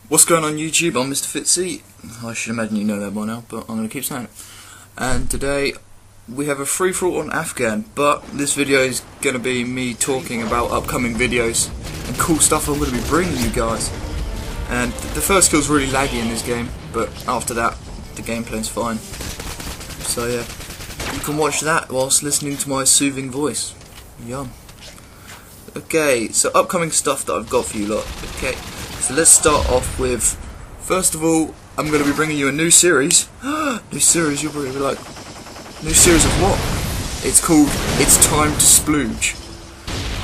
What's going on YouTube? I'm ImMrFitzy. I should imagine you know that by now, but I'm going to keep saying it. And today we have a free-for-all on Afghan, but this video is going to be me talking about upcoming videos and cool stuff I'm going to be bringing you guys. And the first kill's really laggy in this game, but after that the gameplay's fine. So yeah, you can watch that whilst listening to my soothing voice. Yum. Okay, so upcoming stuff that I've got for you lot. Okay, so let's start off with, first of all, I'm going to be bringing you a new series. New series, you'll probably be like, new series of what? It's called It's Time to Splooge.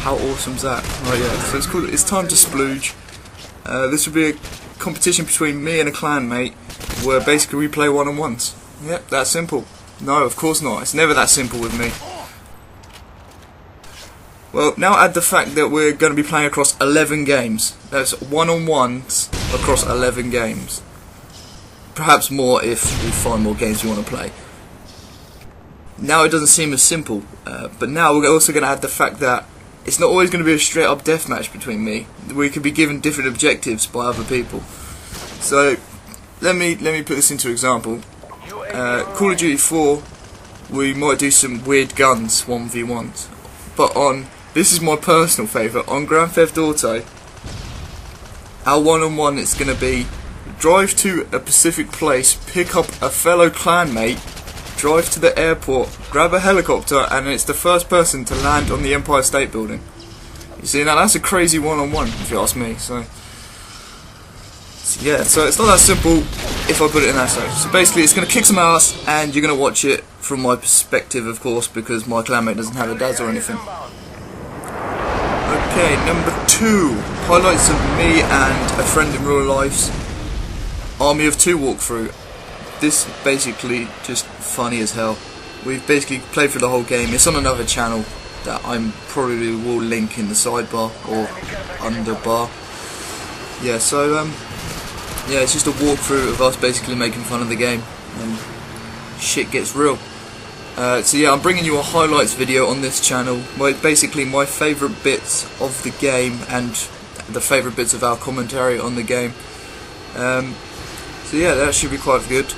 How awesome's that? Oh yeah, so it's called It's Time to Splooge. This will be a competition between me and a clanmate, where basically we play one-on-ones. Yep, that simple. No, of course not. It's never that simple with me. Well, now add the fact that we're going to be playing across 11 games. That's one-on-ones across 11 games. Perhaps more if we find more games we want to play. Now it doesn't seem as simple, but now we're also going to add the fact that it's not always going to be a straight-up deathmatch between me. We could be given different objectives by other people. So let me put this into example. Call of Duty 4, we might do some weird guns 1v1s, but on, this is my personal favourite, on Grand Theft Auto, our one-on-one it's going to be drive to a specific place, pick up a fellow clanmate, drive to the airport, grab a helicopter, and it's the first person to land on the Empire State Building. You see, now that's a crazy one-on-one if you ask me. So yeah, so it's not that simple if I put it in that way. So basically it's going to kick some ass and you're going to watch it from my perspective, of course, because my clanmate doesn't have a DAS or anything. Okay, number 2, highlights of me and a friend in real life's Army of 2 walkthrough. This is basically just funny as hell. We've basically played through the whole game. It's on another channel that I'm probably will link in the sidebar or underbar. Yeah, so yeah, it's just a walkthrough of us basically making fun of the game, and shit gets real. So yeah, I'm bringing you a highlights video on this channel. Basically my favourite bits of the game and the favourite bits of our commentary on the game. So yeah, that should be quite good.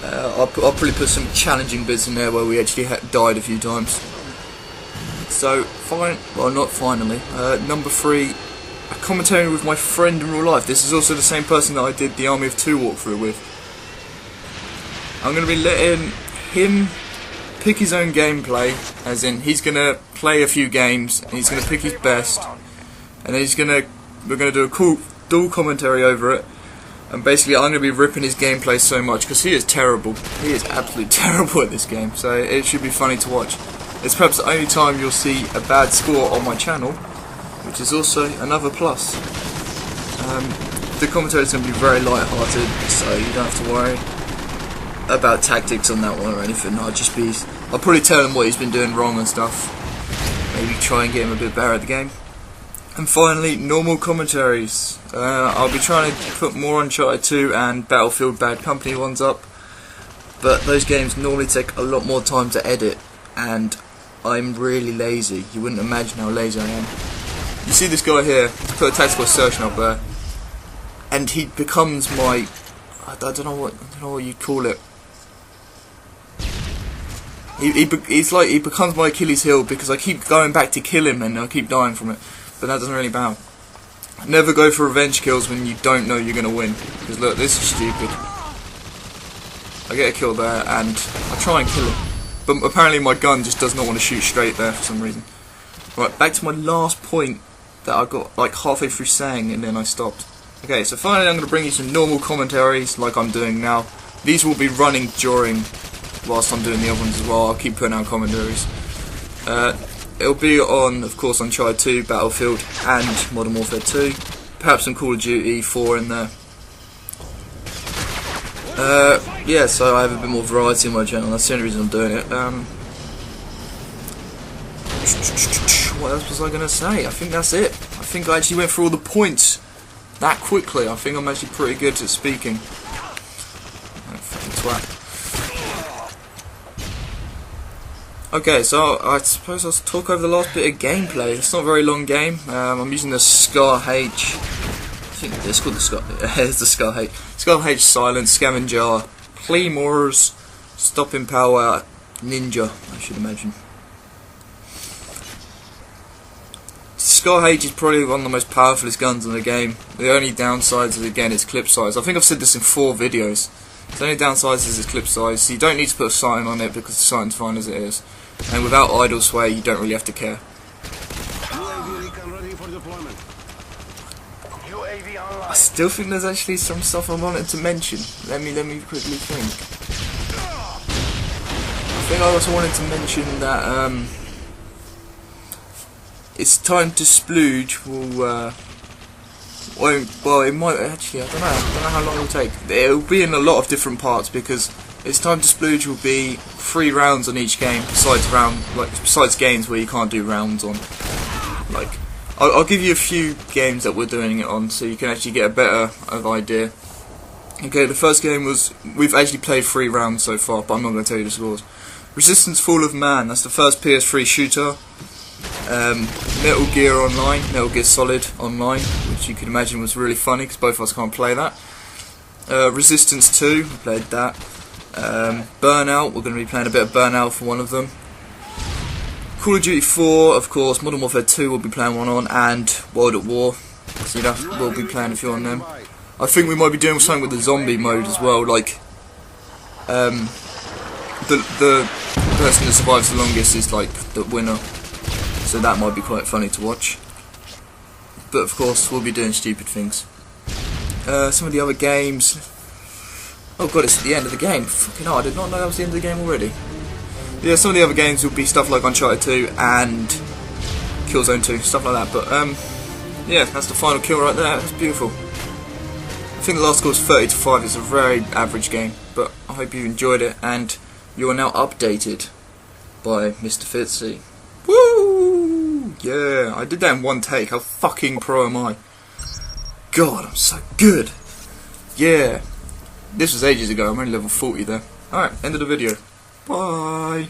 I'll probably put some challenging bits in there where we actually died a few times. So, not finally. Number 3, a commentary with my friend in real life. This is also the same person that I did the Army of 2 walkthrough with. I'm going to be letting him pick his own gameplay, as in he's going to play a few games, and he's going to pick his best, and then we're going to do a cool dual commentary over it. And basically I'm going to be ripping his gameplay so much because he is terrible. He is absolutely terrible at this game, so it should be funny to watch. It's perhaps the only time you'll see a bad score on my channel, which is also another plus. The commentary is going to be very light-hearted, so you don't have to worry about tactics on that one or anything. I'll probably tell him what he's been doing wrong and stuff. Maybe try and get him a bit better at the game. And finally, normal commentaries. I'll be trying to put more Uncharted 2 and Battlefield Bad Company ones up, but those games normally take a lot more time to edit, and I'm really lazy. You wouldn't imagine how lazy I am. You see this guy here, he's put a tactical assertion up there, and he becomes my, I don't know what you'd call it. He becomes my Achilles heel because I keep going back to kill him and I keep dying from it. But that doesn't really matter. Never go for revenge kills when you don't know you're going to win. Because look, this is stupid. I get a kill there and I try and kill him. But apparently my gun just does not want to shoot straight there for some reason. Right, back to my last point that I got like halfway through saying and then I stopped. Okay, so finally I'm going to bring you some normal commentaries like I'm doing now. These will be running whilst I'm doing the other ones as well. I'll keep putting out commentaries. It'll be on, of course, Uncharted 2, Battlefield, and Modern Warfare 2. Perhaps some Call of Duty 4 in there. Yeah, so I have a bit more variety in my channel. That's the only reason I'm doing it. What else was I going to say? I think that's it. I think I actually went through all the points that quickly. I think I'm actually pretty good at speaking. Fucking twat. Okay, so I suppose I'll talk over the last bit of gameplay. It's not a very long game. I'm using the Scar H think it's called the Skull. It's the Skull H. Skull H, Silence, Scavenger, Claymores, Stopping Power, Ninja. I should imagine. Skull H is probably one of the most powerfulest guns in the game. The only downsides is again its clip size. I think I've said this in 4 videos. The only downside is its clip size. So you don't need to put a sight on it because the sight's fine as it is. And without idle sway, you don't really have to care. I still think there's actually some stuff I wanted to mention. Let me quickly think. I think I also wanted to mention that it's time to splooge will well, it might actually. I don't know how long it will take. It will be in a lot of different parts because it's time to splooge will be 3 rounds on each game besides games where you can't do rounds on. Like, I'll give you a few games that we're doing it on so you can actually get a better idea. Okay, the first game was, we've actually played 3 rounds so far, but I'm not going to tell you the scores. Resistance Fall of Man, that's the first PS3 shooter. Metal Gear Online, Metal Gear Solid Online, which you can imagine was really funny because both of us can't play that. Resistance 2, we played that. Burnout, we're going to be playing a bit of Burnout for one of them. Call of Duty 4, of course, Modern Warfare 2 we'll be playing one on, and World at War, so we'll be playing a few on them. I think we might be doing something with the zombie mode as well, like the person that survives the longest is like the winner, so that might be quite funny to watch. But of course we'll be doing stupid things. Some of the other games, oh god, it's the end of the game, fucking hell, I did not know that was the end of the game already. Yeah, some of the other games will be stuff like Uncharted 2 and Killzone 2, stuff like that, but yeah, that's the final kill right there, that's beautiful. I think the last score was 30-5, it's a very average game, but I hope you enjoyed it, and you are now updated by ImMrFitzy. Woo! Yeah, I did that in 1 take, how fucking pro am I? God, I'm so good! Yeah, this was ages ago, I'm only level 40 there. Alright, end of the video. Bye!